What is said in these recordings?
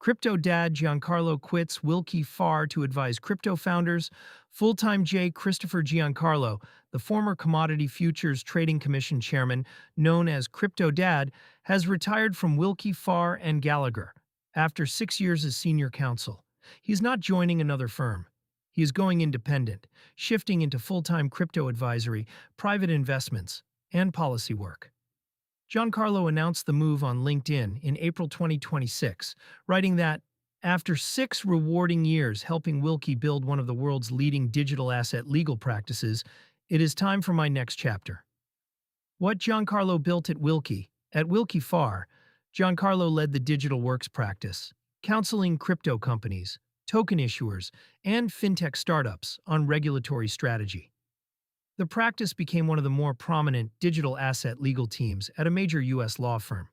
CryptoDad Giancarlo quits Willkie Farr to advise crypto founders. Full-time J. Christopher Giancarlo, the former Commodity Futures Trading Commission chairman, known as CryptoDad, has retired from Willkie Farr and Gallagher after 6 years as senior counsel. He's not joining another firm. He is going independent, shifting into full-time crypto advisory, private investments, and policy work. Giancarlo announced the move on LinkedIn in April 2026, writing that, after 6 rewarding years helping Willkie build one of the world's leading digital asset legal practices, it is time for my next chapter. What Giancarlo built at Willkie Farr, Giancarlo led the digital works practice, counseling crypto companies, token issuers, and fintech startups on regulatory strategy. The practice became one of the more prominent digital asset legal teams at a major U.S. law firm.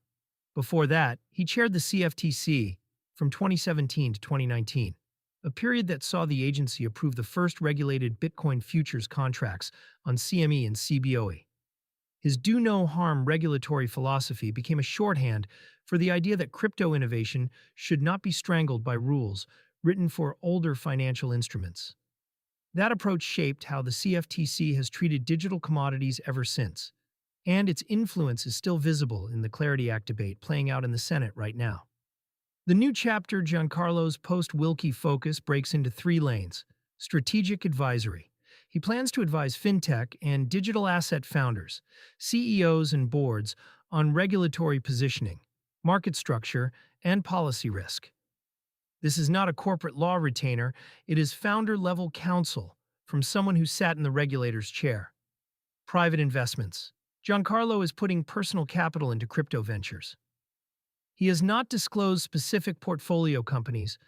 Before that, he chaired the CFTC from 2017 to 2019, a period that saw the agency approve the first regulated Bitcoin futures contracts on CME and CBOE. His do-no-harm regulatory philosophy became a shorthand for the idea that crypto innovation should not be strangled by rules written for older financial instruments. That approach shaped how the CFTC has treated digital commodities ever since, and its influence is still visible in the Clarity Act debate playing out in the Senate right now. The new chapter, Giancarlo's post-Willkie focus, breaks into 3 lanes. Strategic advisory. He plans to advise fintech and digital asset founders, CEOs and boards on regulatory positioning, market structure, and policy risk. This is not a corporate law retainer, it is founder-level counsel from someone who sat in the regulator's chair. Private investments. Giancarlo is putting personal capital into crypto ventures. He has not disclosed specific portfolio companies,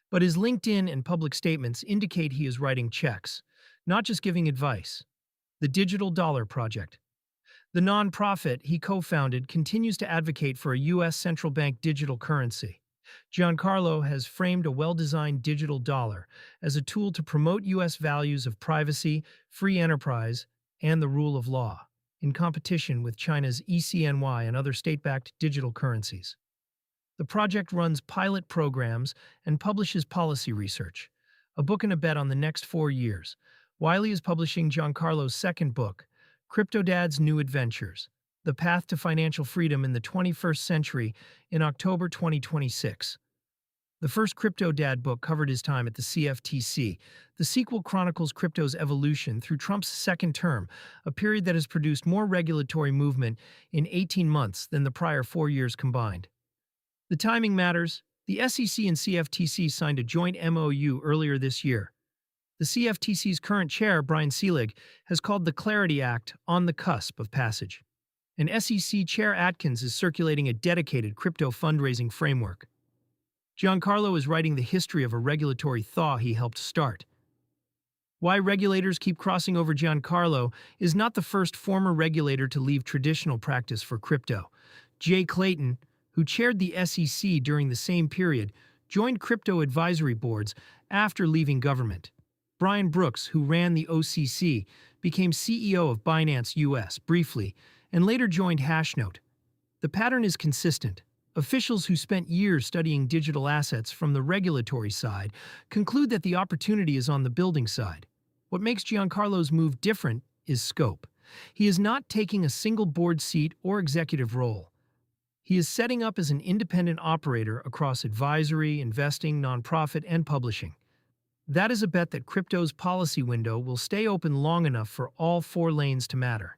but his LinkedIn and public statements indicate he is writing checks, not just giving advice. The Digital Dollar Project. The nonprofit he co-founded continues to advocate for a U.S. central bank digital currency. Giancarlo has framed a well-designed digital dollar as a tool to promote U.S. values of privacy, free enterprise, and the rule of law, in competition with China's ECNY and other state-backed digital currencies. The project runs pilot programs and publishes policy research, a book and a bet on the next 4 years. Wiley is publishing Giancarlo's second book, CryptoDad's New Adventures: The Path to Financial Freedom in the 21st Century, in October 2026. The first CryptoDad book covered his time at the CFTC. The sequel chronicles crypto's evolution through Trump's second term, a period that has produced more regulatory movement in 18 months than the prior 4 years combined. The timing matters. The SEC and CFTC signed a joint MOU earlier this year. The CFTC's current chair, Brian Selig, has called the Clarity Act on the cusp of passage. And SEC Chair Atkins is circulating a dedicated crypto fundraising framework. Giancarlo is writing the history of a regulatory thaw he helped start. Why regulators keep crossing over Giancarlo is not the first former regulator to leave traditional practice for crypto. Jay Clayton, who chaired the SEC during the same period, joined crypto advisory boards after leaving government. Brian Brooks, who ran the OCC, became CEO of Binance US briefly, and later joined Hashnote. The pattern is consistent. Officials who spent years studying digital assets from the regulatory side conclude that the opportunity is on the building side. What makes Giancarlo's move different is scope. He is not taking a single board seat or executive role. He is setting up as an independent operator across advisory, investing, nonprofit, and publishing. That is a bet that crypto's policy window will stay open long enough for all 4 lanes to matter.